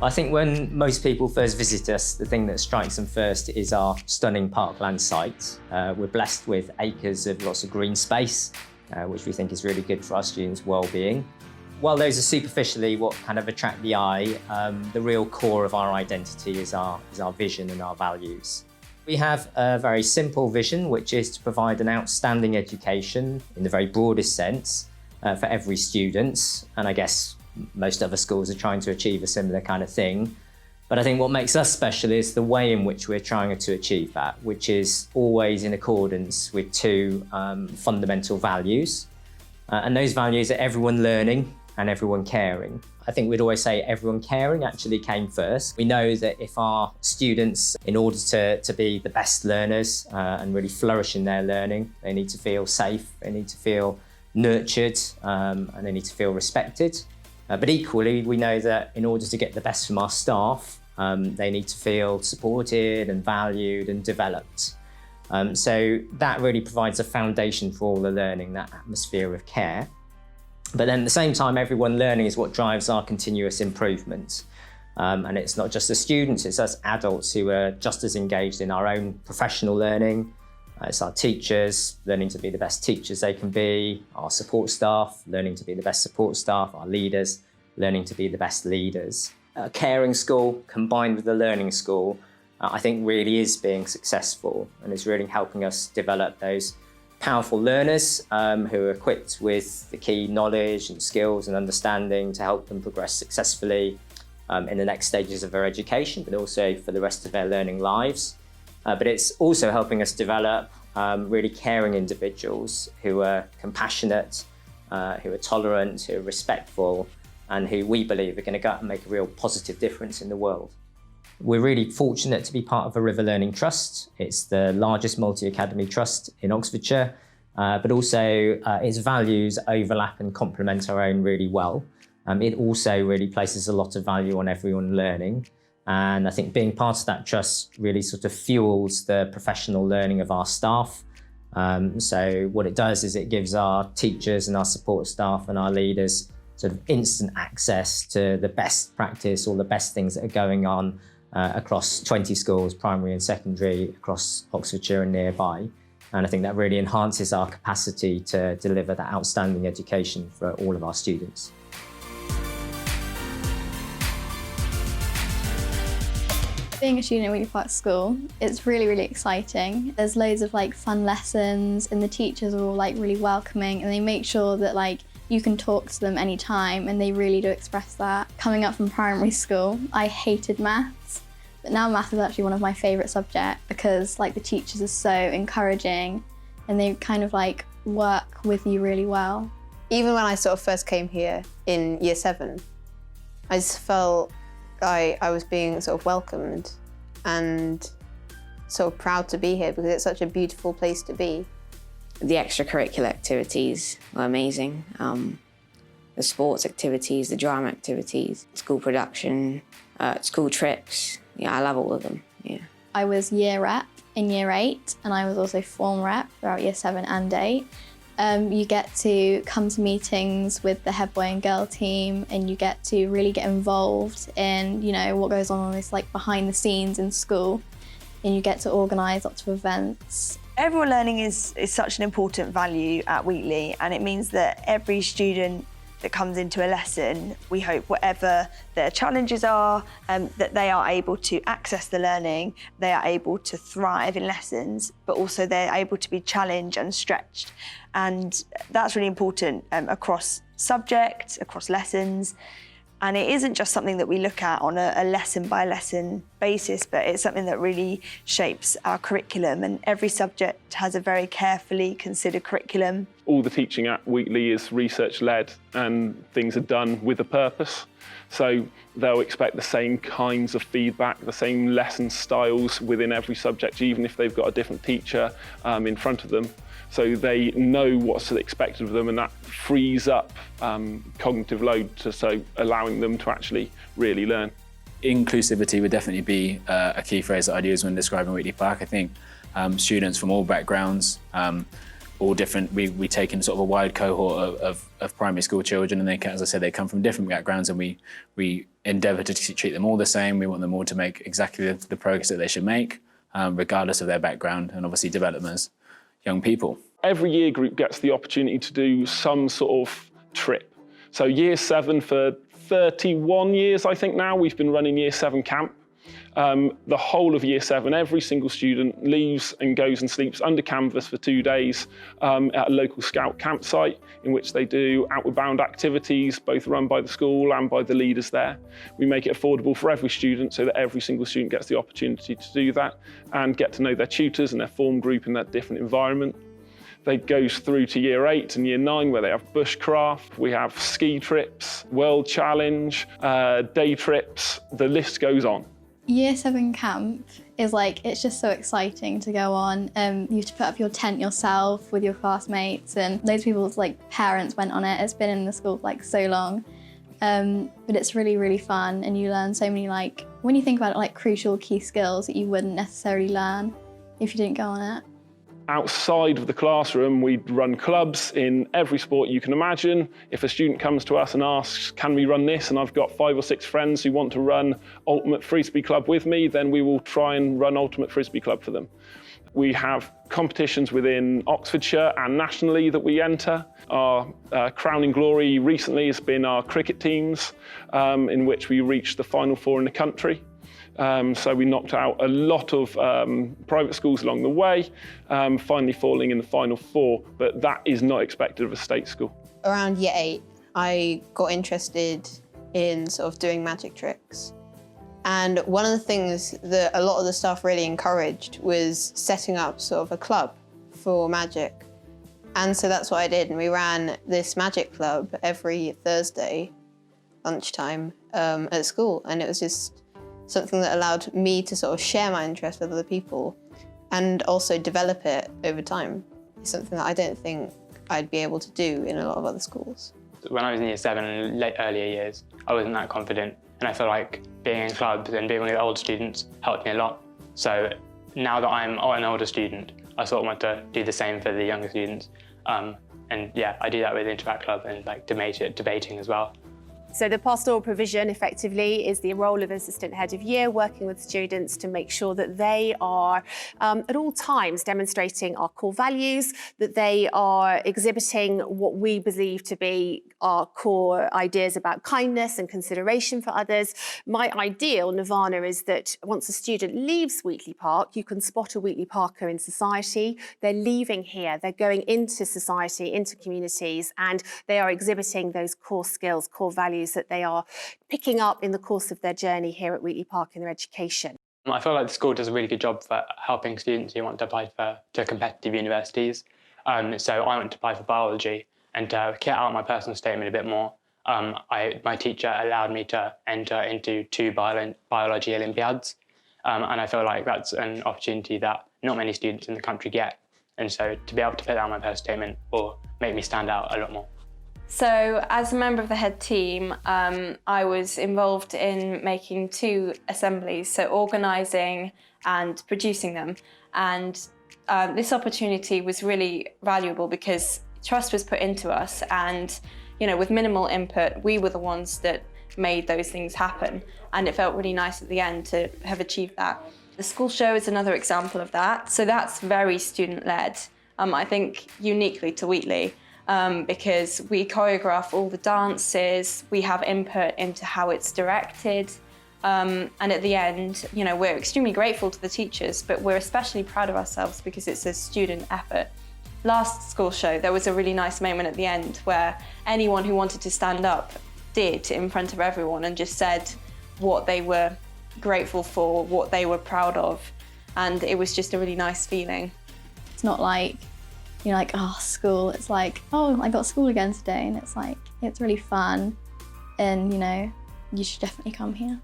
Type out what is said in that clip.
I think when most people first visit us, the thing that strikes them first is our stunning parkland site. We're blessed with acres of lots of green space, which we think is really good for our students' well-being. While those are superficially what kind of attract the eye, the real core of our identity is our vision and our values. We have a very simple vision, which is to provide an outstanding education in the very broadest sense for every student. And I guess most other schools are trying to achieve a similar kind of thing. But I think what makes us special is the way in which we're trying to achieve that, which is always in accordance with two fundamental values. And those values are everyone learning and everyone caring. I think we'd always say everyone caring actually came first. We know that if our students, in order to be the best learners and really flourish in their learning, they need to feel safe, they need to feel nurtured, and they need to feel respected. But equally, we know that in order to get the best from our staff, they need to feel supported and valued and developed. So that really provides a foundation for all the learning, that atmosphere of care. But then at the same time, everyone learning is what drives our continuous improvement. And it's not just the students, it's us adults who are just as engaged in our own professional learning. It's our teachers learning to be the best teachers they can be, our support staff learning to be the best support staff, our leaders learning to be the best leaders. A caring school combined with a learning school, I think really is being successful and is really helping us develop those powerful learners who are equipped with the key knowledge and skills and understanding to help them progress successfully in the next stages of their education, but also for the rest of their learning lives. But it's also helping us develop really caring individuals who are compassionate, who are tolerant, who are respectful, and who we believe are going to go out and make a real positive difference in the world. We're really fortunate to be part of a River Learning Trust. It's the largest multi-academy trust in Oxfordshire, but also its values overlap and complement our own really well. It also really places a lot of value on everyone learning. And I think being part of that trust really sort of fuels the professional learning of our staff. So what it does is it gives our teachers and our support staff and our leaders sort of instant access to the best practice, all the best things that are going on across 20 schools, primary and secondary, across Oxfordshire and nearby. And I think that really enhances our capacity to deliver that outstanding education for all of our students. Being a student at Wheatley Park School, it's really, really exciting. There's loads of fun lessons and the teachers are all really welcoming and they make sure that you can talk to them anytime and they really do express that. Coming up from primary school, I hated maths, but now maths is actually one of my favourite subjects because the teachers are so encouraging and they kind of work with you really well. Even when I sort of first came here in year 7, I just felt I was being sort of welcomed and sort of proud to be here because it's such a beautiful place to be. The extracurricular activities were amazing. The sports activities, the drama activities, school production, school trips. Yeah, I love all of them, yeah. I was year rep in year 8 and I was also form rep throughout year 7 and 8. You get to come to meetings with the head boy and girl team and you get to really get involved in, what goes on this behind the scenes in school, and you get to organise lots of events. Everyone learning is such an important value at Wheatley, and it means that every student that comes into a lesson, we hope whatever their challenges are, that they are able to access the learning, they are able to thrive in lessons, but also they're able to be challenged and stretched. And that's really important across subjects, across lessons. And it isn't just something that we look at on a lesson by lesson basis, but it's something that really shapes our curriculum, and every subject has a very carefully considered curriculum. All the teaching at Wheatley is research-led and things are done with a purpose. So they'll expect the same kinds of feedback, the same lesson styles within every subject, even if they've got a different teacher in front of them. So they know what's expected of them, and that frees up cognitive load, so allowing them to actually really learn. Inclusivity would definitely be a key phrase that I'd use when describing Wheatley Park. I think students from all backgrounds all different. We take in sort of a wide cohort of primary school children, and they, as I said, they come from different backgrounds, and we endeavour to treat them all the same. We want them all to make exactly the progress that they should make, regardless of their background, and obviously develop them as young people. Every year group gets the opportunity to do some sort of trip. So Year 7 for 31 years, I think now, we've been running Year 7 camp. The whole of Year 7, every single student leaves and goes and sleeps under canvas for 2 days at a local scout campsite, in which they do outward bound activities, both run by the school and by the leaders there. We make it affordable for every student so that every single student gets the opportunity to do that and get to know their tutors and their form group in that different environment. They goes through to Year 8 and Year 9, where they have bushcraft, we have ski trips, world challenge, day trips, the list goes on. Year 7 camp is like, it's just so exciting to go on. You have to put up your tent yourself with your classmates, and loads of people's like parents went on it. It's been in the school for like so long. But it's really, really fun, and you learn so many, like, when you think about it, like crucial key skills that you wouldn't necessarily learn if you didn't go on it. Outside of the classroom, we run clubs in every sport you can imagine. If a student comes to us and asks, can we run this? And I've got 5 or 6 friends who want to run Ultimate Frisbee Club with me, then we will try and run Ultimate Frisbee Club for them. We have competitions within Oxfordshire and nationally that we enter. Our crowning glory recently has been our cricket teams, in which we reached the final 4 in the country. So we knocked out a lot of private schools along the way, finally falling in the final 4, but that is not expected of a state school. Around Year 8, I got interested in sort of doing magic tricks. And one of the things that a lot of the staff really encouraged was setting up sort of a club for magic. And so that's what I did, and we ran this magic club every Thursday lunchtime at school, and it was just something that allowed me to sort of share my interest with other people and also develop it over time. It's something that I don't think I'd be able to do in a lot of other schools. When I was in Year 7 and earlier years, I wasn't that confident, and I feel like being in clubs and being with the older students helped me a lot. So now that I'm an older student, I sort of want to do the same for the younger students. And yeah, I do that with Interact Club and like debating as well. So the pastoral provision effectively is the role of assistant head of year, working with students to make sure that they are at all times demonstrating our core values, that they are exhibiting what we believe to be our core ideas about kindness and consideration for others. My ideal, Nirvana, is that once a student leaves Wheatley Park, you can spot a Wheatley Parker in society. They're leaving here, they're going into society, into communities, and they are exhibiting those core skills, core values that they are picking up in the course of their journey here at Wheatley Park in their education. I feel like the school does a really good job for helping students who want to apply to competitive universities. So I want to apply for biology, and to get out my personal statement a bit more, my teacher allowed me to enter into 2 biology Olympiads, and I feel like that's an opportunity that not many students in the country get. And so to be able to put that on my personal statement will make me stand out a lot more. So as a member of the head team, I was involved in making 2 assemblies, so organising and producing them. And this opportunity was really valuable because trust was put into us, and with minimal input, we were the ones that made those things happen. And it felt really nice at the end to have achieved that. The school show is another example of that. So that's very student-led, I think uniquely to Wheatley. Because we choreograph all the dances, we have input into how it's directed, and at the end, we're extremely grateful to the teachers, but we're especially proud of ourselves because it's a student effort. Last school show, there was a really nice moment at the end where anyone who wanted to stand up did in front of everyone and just said what they were grateful for, what they were proud of, and it was just a really nice feeling. It's not like you're like, oh, school. It's like, oh, I got school again today. And it's like, it's really fun. And, you should definitely come here.